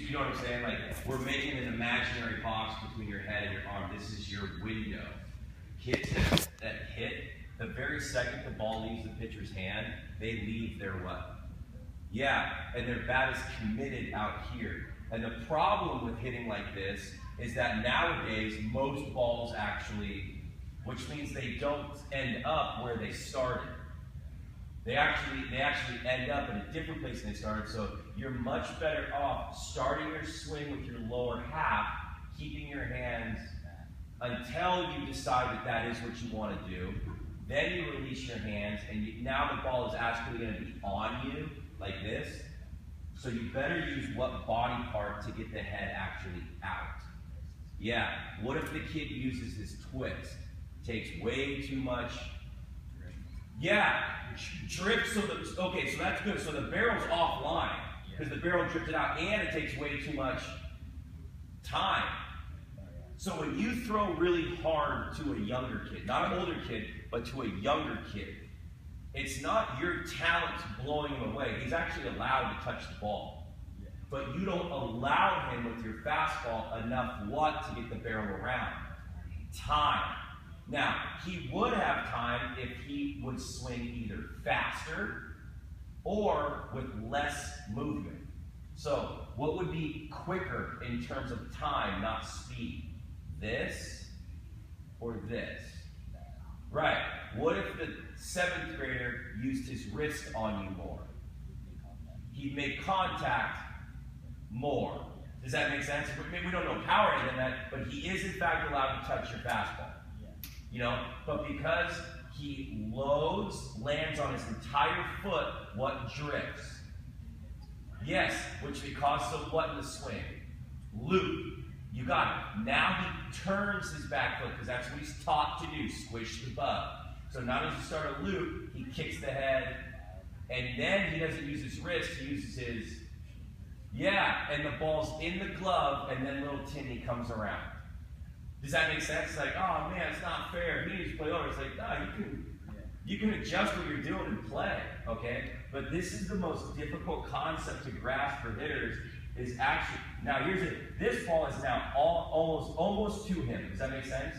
you know what I'm saying? Like, we're making an imaginary box between your head and your arm. This is your window. Kids that hit, the very second the ball leaves the pitcher's hand, they leave their what? Yeah, and their bat is committed out here. And the problem with hitting like this is that nowadays, most balls actually, which means they don't end up where they started. They actually end up in a different place than they started, so you're much better off starting your swing with your lower half, keeping your hands until you decide that that is what you want to do. Then you release your hands, and now the ball is actually going to be on you, like this. So you better use what body part to get the head actually out. Yeah, what if the kid uses his twist? Takes way too much. Yeah, drift, okay, so that's good. So the barrel's offline, because the barrel drifted out, and it takes way too much time. So when you throw really hard to a younger kid, not an older kid, but to a younger kid, it's not your talent blowing him away. He's actually allowed to touch the ball. But you don't allow him with your fastball enough what to get the barrel around? Time. Now, he would have time if he would swing either faster or with less movement. So, what would be quicker in terms of time, not speed? This or this? Right. What if the 7th grader used his wrist on you more? He'd make contact more. Does that make sense? We don't know power in that, but he is in fact allowed to touch your fastball. You know, but because he lands on his entire foot, what drifts? Yes, which because of what in the swing? Loop. You got it. Now he turns his back foot because that's what he's taught to do, squish the bug. So now as you start a loop, he kicks the head, and then he doesn't use his wrist, he uses his, and the ball's in the glove, and then little Timmy comes around. Does that make sense? It's like, oh man, it's not fair. He needs to play over. It's like, no, you can adjust what you're doing and play, okay? But this is the most difficult concept to grasp for hitters. Is actually, now here's it. This ball is now almost to him. Does that make sense?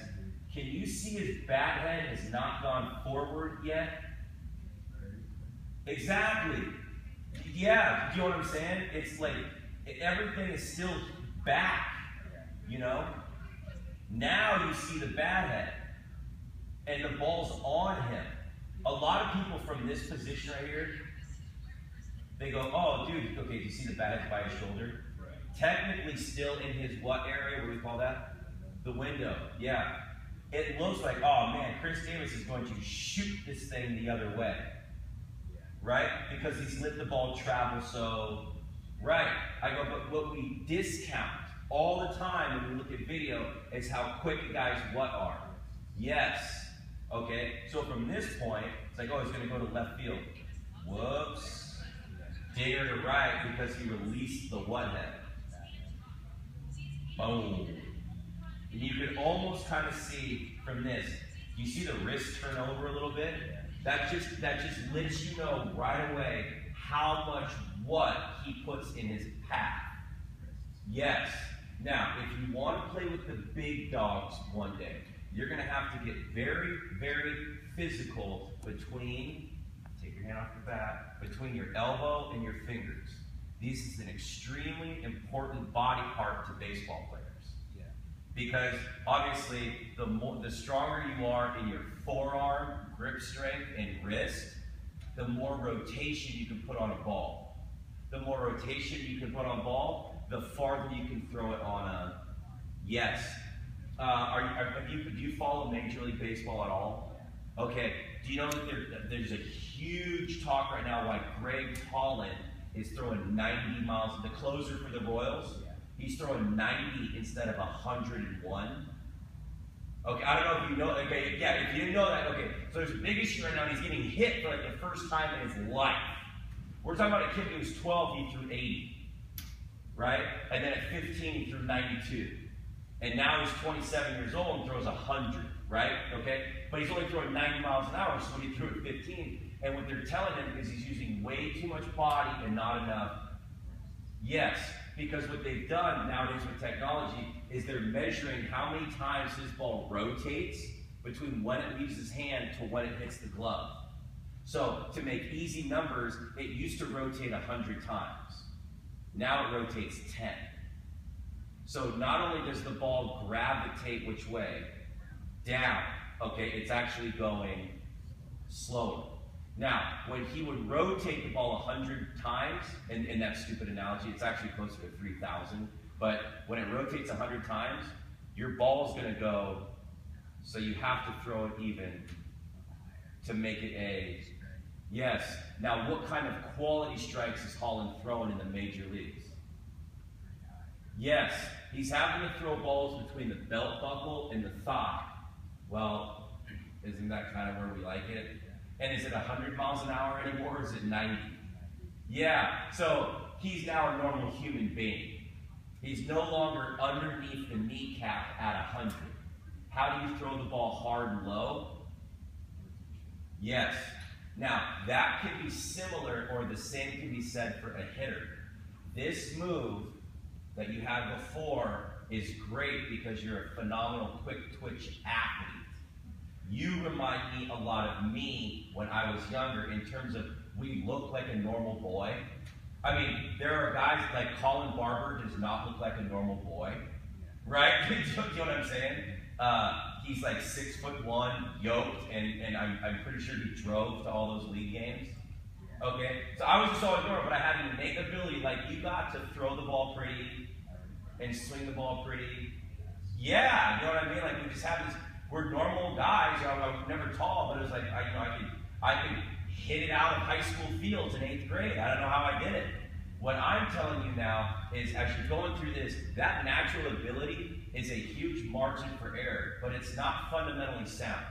Can you see his bat head has not gone forward yet? Exactly. Yeah, do you know what I'm saying? It's like everything is still back, you know? Now you see the bat head, and the ball's on him. A lot of people from this position right here, they go, oh, dude, okay, do you see the bat head by his shoulder? Right. Technically still in his what area? What do we call that? The window, yeah. It looks like, oh man, Chris Davis is going to shoot this thing the other way. Right? Because he's let the ball travel so, right. I go, but what we discount all the time when we look at video is how quick a guy's what are. Yes. Okay, so from this point, it's like, oh, he's going to go to left field. Whoops. Digger to right because he released the what head. Boom. And you can almost kind of see from this, you see the wrist turn over a little bit? That just lets you know right away how much what he puts in his path. Yes. Now, if you want to play with the big dogs one day, you're going to have to get very, very physical between, take your hand off the bat, between your elbow and your fingers. This is an extremely important body part to baseball players. Yeah. Because obviously, the stronger you are in your forearm, grip strength, and wrist, the more rotation you can put on a ball. The more rotation you can put on a ball, the farther you can throw it on a, yes. Do you follow Major League Baseball at all? Okay, do you know that there's a huge talk right now why Greg Holland is throwing 90 miles, the closer for the Royals, he's throwing 90 instead of 101. Okay, I don't know if you know, okay, yeah, if you didn't know that, okay, so there's a big issue right now, he's getting hit for like the first time in his life. We're talking about a kid who was 12, he threw 80, right? And then at 15, he threw 92. And now he's 27 years old and throws 100, right? Okay? But he's only throwing 90 miles an hour, so when he threw at 15, and what they're telling him is he's using way too much body and not enough. Yes, because what they've done nowadays with technology is they're measuring how many times his ball rotates between when it leaves his hand to when it hits the glove. So to make easy numbers, it used to rotate 100 times. Now it rotates 10. So not only does the ball gravitate which way? Down. Okay, it's actually going slower. Now, when he would rotate the ball 100 times, and in that stupid analogy, it's actually closer to 3,000, but when it rotates 100 times, your ball's going to go, so you have to throw it even to make it a yes. Now, what kind of quality strikes is Holland throwing in the major leagues? Yes, he's having to throw balls between the belt buckle and the thigh. Well, isn't that kind of where we like it? And is it 100 miles an hour anymore, or is it 90? Yeah, so he's now a normal human being. He's no longer underneath the kneecap at 100. How do you throw the ball hard and low? Yes. Now, that can be similar, or the same can be said for a hitter. This move that you had before is great because you're a phenomenal quick twitch athlete. You remind me a lot of me when I was younger in terms of we look like a normal boy. I mean, there are guys like Colin Barber does not look like a normal boy, right? You know what I'm saying? He's like 6'1", yoked, and I'm pretty sure he drove to all those league games. Okay, so I was just always normal, but I had an innate ability. Like you got to throw the ball pretty and swing the ball pretty. Yeah, you know what I mean? Like we just have this. We're normal guys. You know, I was never tall, but it was like I could hit it out of high school fields in 8th grade. I don't know how I did it. What I'm telling you now is, as you're going through this, that natural ability is a huge margin for error, but it's not fundamentally sound.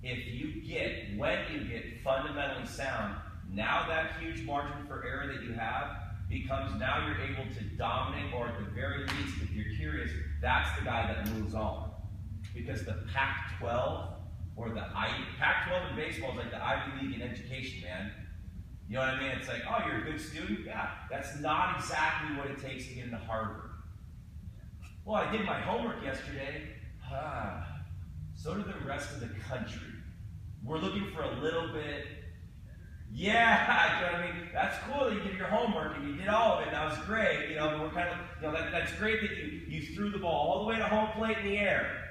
If you get, when you get fundamentally sound, now that huge margin for error that you have becomes now you're able to dominate, or at the very least, if you're curious, that's the guy that moves on. Because the Pac-12 or the Pac-12 in baseball is like the Ivy League in education, man. You know what I mean? It's like, oh, you're a good student? Yeah. That's not exactly what it takes to get into Harvard. Well, I did my homework yesterday. So did the rest of the country. We're looking for a little bit. Yeah, you know what I mean? That's cool that you did your homework and you did all of it. That was great. You know, we're kind of, you know, that's great that you threw the ball all the way to home plate in the air.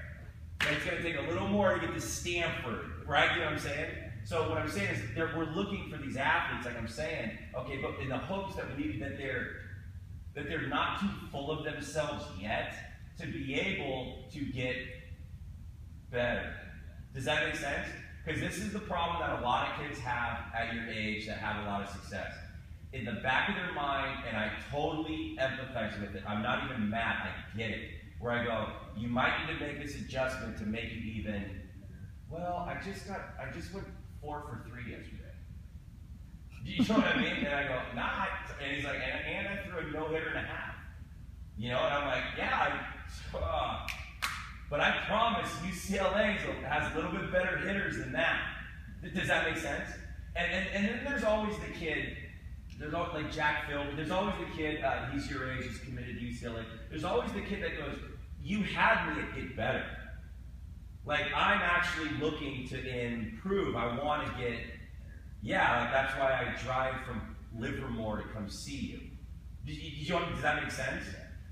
And it's going to take a little more to get to Stanford, right? You know what I'm saying? So what I'm saying is we're looking for these athletes, like I'm saying, okay, but in the hopes that they're not too full of themselves yet to be able to get better. Does that make sense? Because this is the problem that a lot of kids have at your age that have a lot of success. In the back of their mind, and I totally empathize with it, I'm not even mad, I get it. Where I go, you might need to make this adjustment to make you even, well, I just went 4 for 3 yesterday. You know what I mean? And I go, nah. And he's like, and I threw a no-hitter and a half. You know, and I'm like, yeah, but I promise UCLA has a little bit better hitters than that. Does that make sense? And then there's always the kid, there's always, like Jack Phil, there's always the kid, he's your age, he's committed to UCLA. There's always the kid that goes, you had me at get better. Like, I'm actually looking to improve. I want to get, yeah, like that's why I drive from Livermore to come see you. Does that make sense?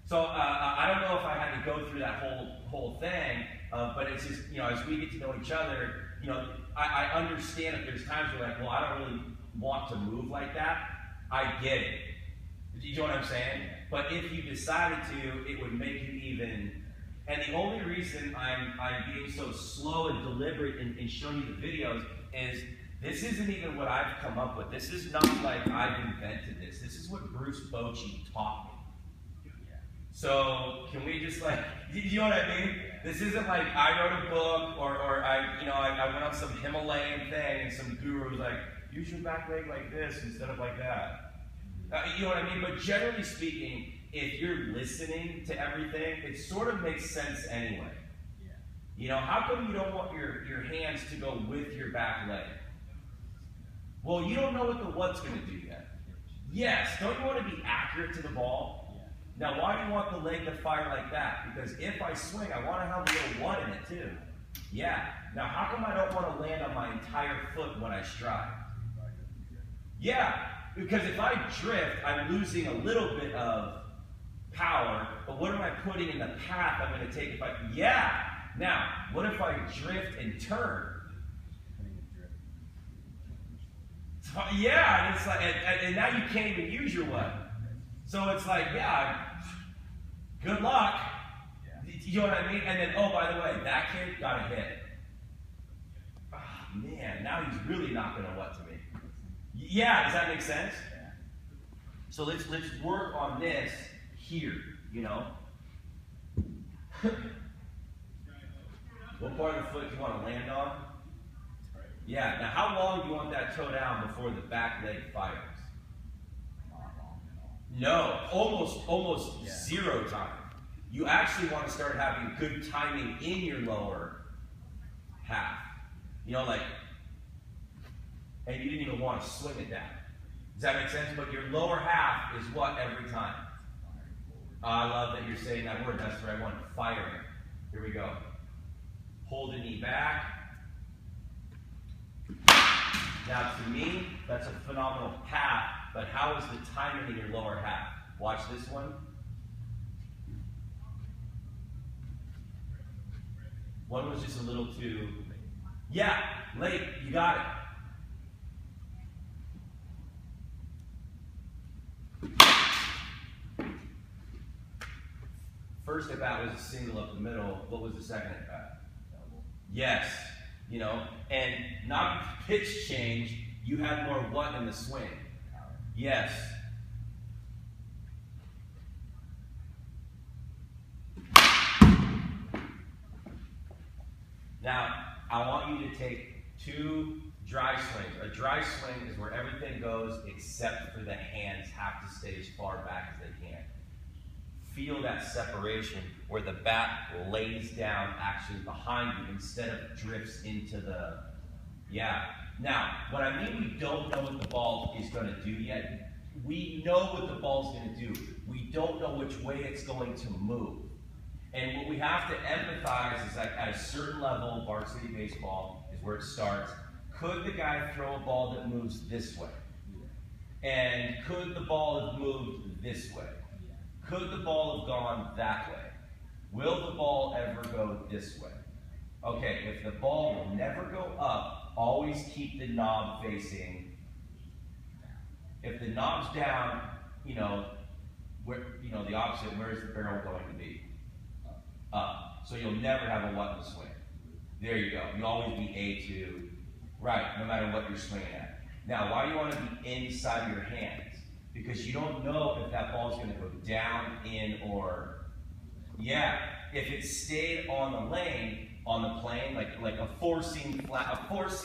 So I don't know if I had to go through that whole thing, but it's just, you know, as we get to know each other, you know, I understand if there's times where like, well, I don't really want to move like that. I get it. You know what I'm saying? But if you decided to, it would make you even. And the only reason I'm being so slow and deliberate in showing you the videos is this isn't even what I've come up with. This is not like I've invented this. This is what Bruce Bochy taught me. So can we just like, you know what I mean? This isn't like I wrote a book or I went on some Himalayan thing and some guru was like, use your back leg like this instead of like that. You know what I mean? But generally speaking, if you're listening to everything, it sort of makes sense anyway. Yeah. You know, how come you don't want your hands to go with your back leg? Well, you don't know what the what's going to do yet. Yes, don't you want to be accurate to the ball? Now, why do you want the leg to fire like that? Because if I swing, I want to have a little one in it too. Yeah. Now, how come I don't want to land on my entire foot when I stride? Yeah, because if I drift, I'm losing a little bit of power, but what am I putting in the path I'm going to take if I, yeah. Now, what if I drift and turn? Yeah, and it's like, and now you can't even use your weapon. So it's like, yeah, good luck. You know what I mean? And then, oh, by the way, that kid got a hit. Oh, man, now he's really not going to what to me. Yeah, does that make sense? So let's work on this here, you know. What part of the foot do you want to land on? Yeah, now how long do you want that toe down before the back leg fires? No, almost zero time. You actually want to start having good timing in your lower half. You know, like, and you didn't even want to swing at that. Does that make sense? But your lower half is what every time? I love that you're saying that word. That's the right one. Firing. Here we go. Hold the knee back. Now, to me, that's a phenomenal path, but how is the timing in your lower half? Watch this one. One was just a little too, yeah, late, you got it. First at bat was a single up the middle. What was the second at bat? Yes. You know, and not pitch change, you had more what in the swing? Yes. Now, I want you to take 2 dry swings. A dry swing is where everything goes except for the hands have to stay as far back as they can. Feel that separation where the bat lays down actually behind you instead of drifts into the, yeah. Now, what I mean we don't know what the ball is going to do yet, we know what the ball's going to do. We don't know which way it's going to move. And what we have to empathize is that at a certain level, varsity baseball is where it starts. Could the guy throw a ball that moves this way? And could the ball have moved this way? Could the ball have gone that way? Will the ball ever go this way? Okay, if the ball will never go up, always keep the knob facing. If the knob's down, you know, the opposite, where's the barrel going to be? Up. So you'll never have a what in the swing. There you go. You'll always be A2, right, no matter what you're swinging at. Now, why do you want to be inside of your hands? Because you don't know if that ball is going to go down, in, or, yeah. If it stayed on the lane, on the plane, like a four-seam flat, a four-seam